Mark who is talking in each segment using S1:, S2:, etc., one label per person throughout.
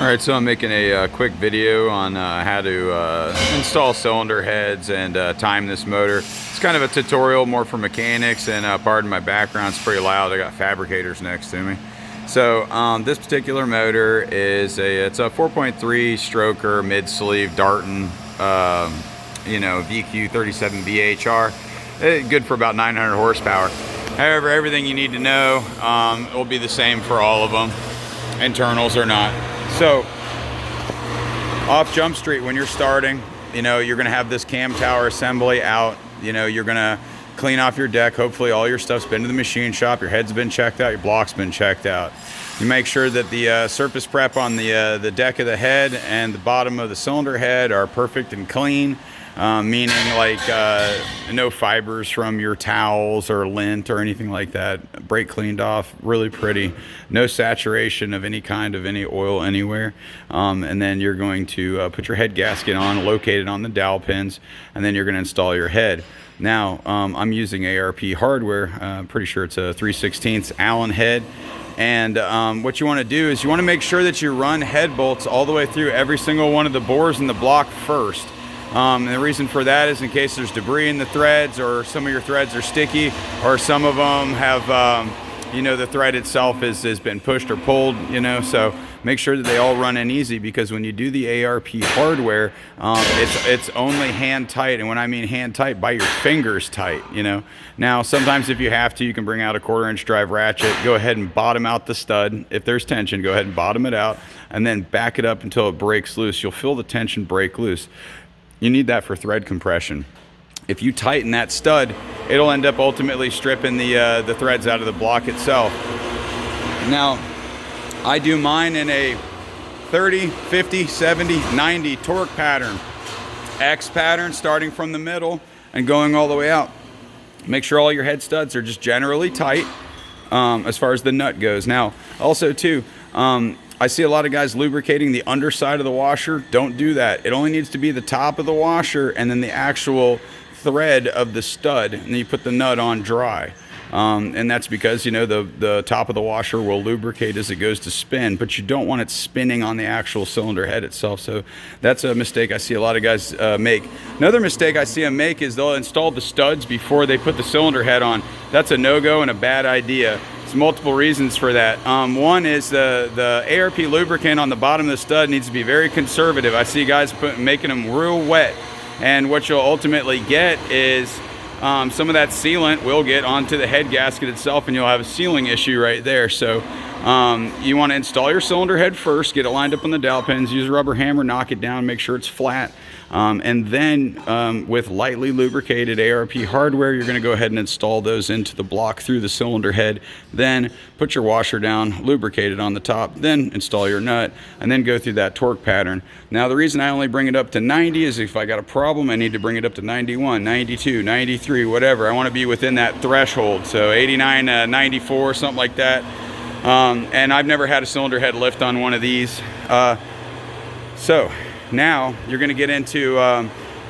S1: Alright, so I'm making a quick video on how to install cylinder heads and time this motor. It's kind of a tutorial more for mechanics, and pardon my background, it's pretty loud. I got fabricators next to me. So this particular motor is it's a 4.3 stroker mid-sleeve Darton VQ37 VHR. Good for about 900 horsepower. However, everything you need to know will be the same for all of them, internals or not. So off Jump Street, when you're starting, you're gonna have this cam tower assembly out. You're gonna clean off your deck. Hopefully all your stuff's been to the machine shop, your head's been checked out, your block's been checked out. You make sure that the surface prep on the deck of the head and the bottom of the cylinder head are perfect and clean. Meaning like no fibers from your towels or lint or anything like that. Brake cleaned off, really pretty. No saturation of any kind of any oil anywhere. And then you're going to put your head gasket on, locate it on the dowel pins, and then you're going to install your head. Now, I'm using ARP hardware. Pretty sure it's a 3/16 Allen head. And what you want to do is you want to make sure that you run head bolts all the way through every single one of the bores in the block first. And the reason for that is in case there's debris in the threads, or some of your threads are sticky, or some of them have, the thread itself has been pushed or pulled, so make sure that they all run in easy, because when you do the ARP hardware, it's only hand tight. And when I mean hand tight, by your fingers tight, Now, sometimes if you have to, you can bring out a 1/4 inch drive ratchet, go ahead and bottom out the stud. If there's tension, go ahead and bottom it out, and then back it up until it breaks loose. You'll feel the tension break loose. You need that for thread compression. If you tighten that stud, it'll end up ultimately stripping the threads out of the block itself. Now, I do mine in a 30, 50, 70, 90 torque pattern. X pattern, starting from the middle and going all the way out. Make sure all your head studs are just generally tight as far as the nut goes. Now, also too, I see a lot of guys lubricating the underside of the washer. Don't do that. It only needs to be the top of the washer and then the actual thread of the stud, and then you put the nut on dry. And that's because, the top of the washer will lubricate as it goes to spin, but you don't want it spinning on the actual cylinder head itself. So that's a mistake I see a lot of guys make. Another mistake I see them make is they'll install the studs before they put the cylinder head on. That's a no-go and a bad idea. There's multiple reasons for that. One is the ARP lubricant on the bottom of the stud needs to be very conservative. I see guys making them real wet, and what you'll ultimately get is some of that sealant will get onto the head gasket itself, and you'll have a sealing issue right there. So you want to install your cylinder head first, get it lined up on the dowel pins, use a rubber hammer, knock it down, make sure it's flat. And then with lightly lubricated ARP hardware, you're going to go ahead and install those into the block through the cylinder head. Then put your washer down, lubricate it on the top, then install your nut, and then go through that torque pattern. Now, the reason I only bring it up to 90 is if I got a problem, I need to bring it up to 91, 92, 93, whatever. I want to be within that threshold. So 89, 94, something like that. And I've never had a cylinder head lift on one of these. So now you're going to get into,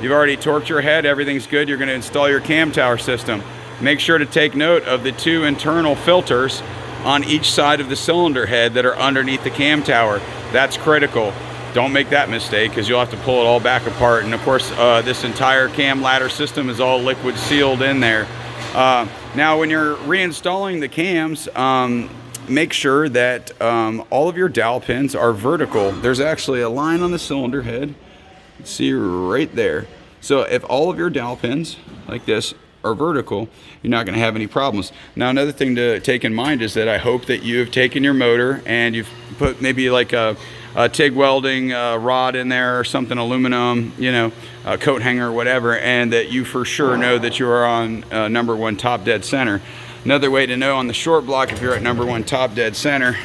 S1: you've already torqued your head, everything's good. You're going to install your cam tower system. Make sure to take note of the 2 internal filters on each side of the cylinder head that are underneath the cam tower. That's critical. Don't make that mistake, because you'll have to pull it all back apart. And of course, this entire cam ladder system is all liquid sealed in there. Now, when you're reinstalling the cams, make sure that all of your dowel pins are vertical. There's actually a line on the cylinder head. See right there. So if all of your dowel pins like this are vertical, you're not going to have any problems. Now, another thing to take in mind is that I hope that you have taken your motor and you've put maybe like a TIG welding rod in there or something, aluminum, a coat hanger, whatever, and that you for sure know that you are on number 1 top dead center. Another way to know on the short block if you're at number 1 top dead center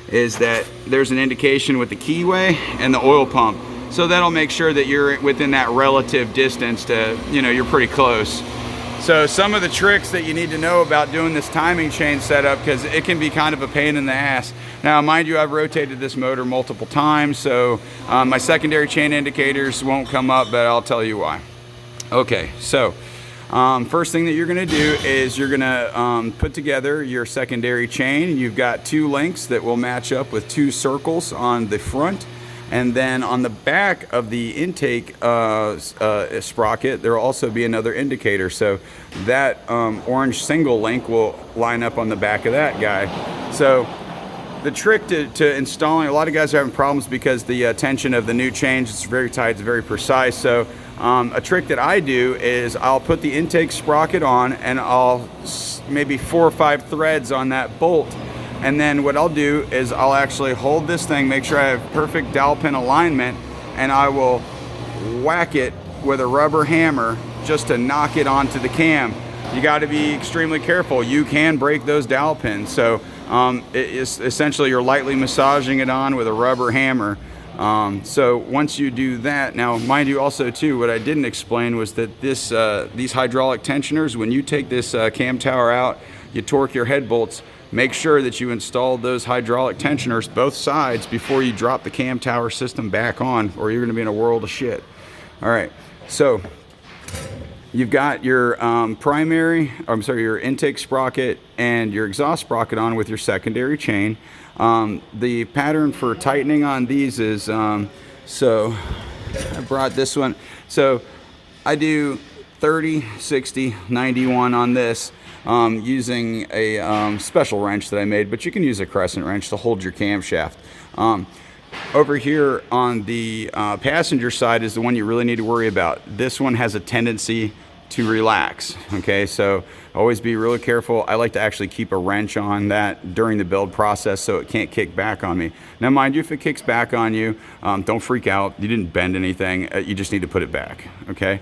S1: is that there's an indication with the keyway and the oil pump. So that'll make sure that you're within that relative distance to, you're pretty close. So some of the tricks that you need to know about doing this timing chain setup, because it can be kind of a pain in the ass. Now, mind you, I've rotated this motor multiple times, so my secondary chain indicators won't come up, but I'll tell you why. Okay, so First thing that you're going to do is you're going to put together your secondary chain. You've got 2 links that will match up with 2 circles on the front. And then on the back of the intake sprocket, there will also be another indicator. So that orange single link will line up on the back of that guy. So the trick to installing, a lot of guys are having problems because the tension of the new change is very tight, it's very precise. So a trick that I do is I'll put the intake sprocket on and I'll maybe 4 or 5 threads on that bolt. And then what I'll do is I'll actually hold this thing, make sure I have perfect dowel pin alignment, and I will whack it with a rubber hammer just to knock it onto the cam. You got to be extremely careful. You can break those dowel pins. So essentially you're lightly massaging it on with a rubber hammer. So once you do that, now mind you also too, what I didn't explain was that these hydraulic tensioners, when you take this cam tower out, you torque your head bolts, make sure that you install those hydraulic tensioners both sides before you drop the cam tower system back on, or you're going to be in a world of shit. All right, so you've got your your intake sprocket and your exhaust sprocket on with your secondary chain. The pattern for tightening on these is, so I brought this one. So I do 30, 60, 91 on this. Using a special wrench that I made, but you can use a crescent wrench to hold your camshaft. Over here on the passenger side is the one you really need to worry about. This one has a tendency to relax, okay? So always be really careful. I like to actually keep a wrench on that during the build process so it can't kick back on me. Now mind you, if it kicks back on you, don't freak out. You didn't bend anything. You just need to put it back, okay?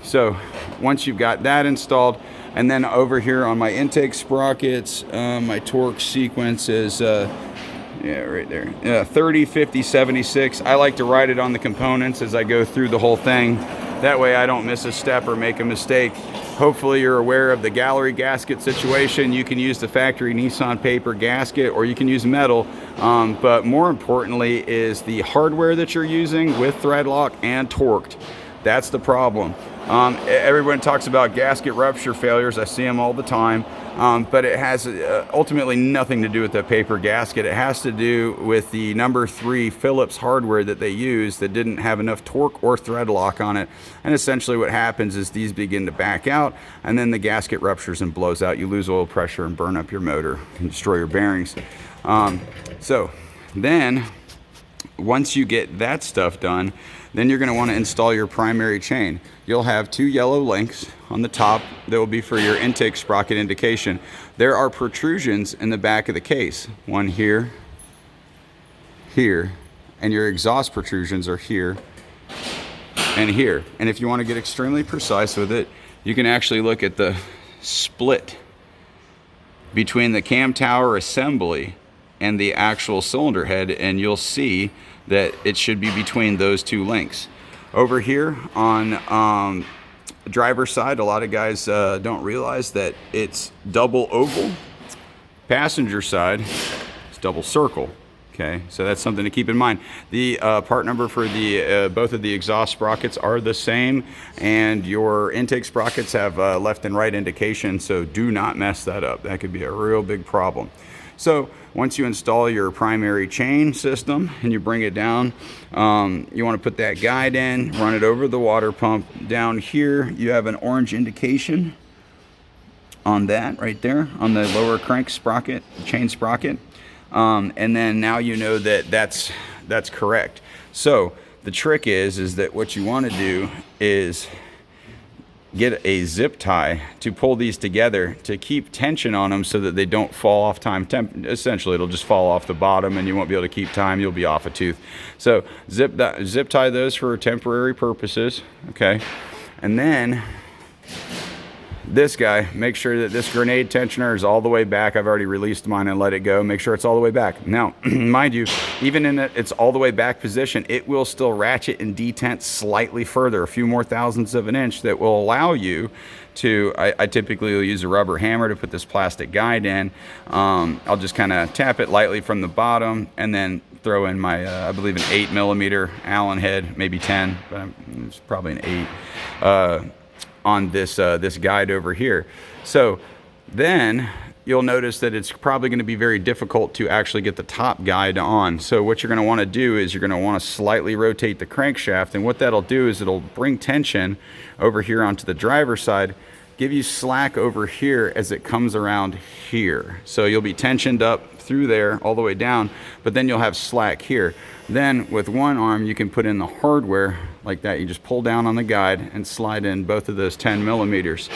S1: So once you've got that installed, and then over here on my intake sprockets, my torque sequence is, right there, 30, 50, 76. I like to write it on the components as I go through the whole thing. That way I don't miss a step or make a mistake. Hopefully you're aware of the gallery gasket situation. You can use the factory Nissan paper gasket, or you can use metal. But more importantly is the hardware that you're using with thread lock and torqued. That's the problem. Everyone talks about gasket rupture failures. I see them all the time, but it has ultimately nothing to do with the paper gasket. It has to do with the number 3 Phillips hardware that they use that didn't have enough torque or thread lock on it. And essentially what happens is these begin to back out, and then the gasket ruptures and blows out. You lose oil pressure and burn up your motor and destroy your bearings. So then once you get that stuff done, then you're going to want to install your primary chain. You'll have 2 yellow links on the top that will be for your intake sprocket indication. There are protrusions in the back of the case. One here, here, and your exhaust protrusions are here and here. And if you want to get extremely precise with it, you can actually look at the split between the cam tower assembly and the actual cylinder head, and you'll see that it should be between those 2 links. Over here on driver's side, a lot of guys don't realize that it's double oval. Passenger side, it's double circle. Okay, so that's something to keep in mind. The part number for the both of the exhaust sprockets are the same, and your intake sprockets have left and right indication, so do not mess that up. That could be a real big problem. So once you install your primary chain system and you bring it down, you want to put that guide in, run it over the water pump. Down here you have an orange indication on that right there on the lower crank sprocket, chain sprocket. And then now you know that that's correct. So the trick is that what you want to do is get a zip tie to pull these together to keep tension on them so that they don't fall off time. Essentially it'll just fall off the bottom and you won't be able to keep time. You'll be off a tooth. So zip tie those for temporary purposes. Okay. And then this guy, make sure that this grenade tensioner is all the way back. I've already released mine and let it go. Make sure it's all the way back. Now, mind you, even in it's all the way back position, it will still ratchet and detent slightly further, a few more thousandths of an inch, that will allow you to, I typically will use a rubber hammer to put this plastic guide in. I'll just kind of tap it lightly from the bottom and then throw in my, I believe an 8mm Allen head, maybe 10, but it's probably an 8. on this this guide over here. So then you'll notice that it's probably going to be very difficult to actually get the top guide on. So what you're going to want to do is you're going to want to slightly rotate the crankshaft, and what that'll do is it'll bring tension over here onto the driver's side, give you slack over here as it comes around here. So you'll be tensioned up through there all the way down, but then you'll have slack here. Then with one arm you can put in the hardware like that. You just pull down on the guide and slide in both of those 10 millimeters.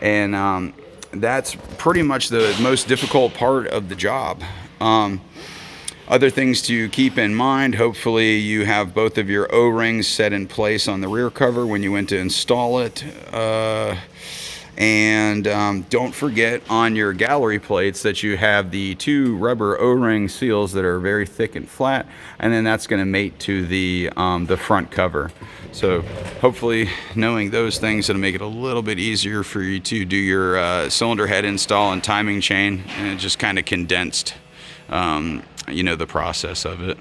S1: And that's pretty much the most difficult part of the job. Other things to keep in mind, hopefully you have both of your O-rings set in place on the rear cover when you went to install it. And don't forget on your gallery plates that you have the 2 rubber O-ring seals that are very thick and flat, and then that's going to mate to the front cover. So hopefully knowing those things, it'll make it a little bit easier for you to do your cylinder head install and timing chain, and it just kind of condensed you know, the process of it.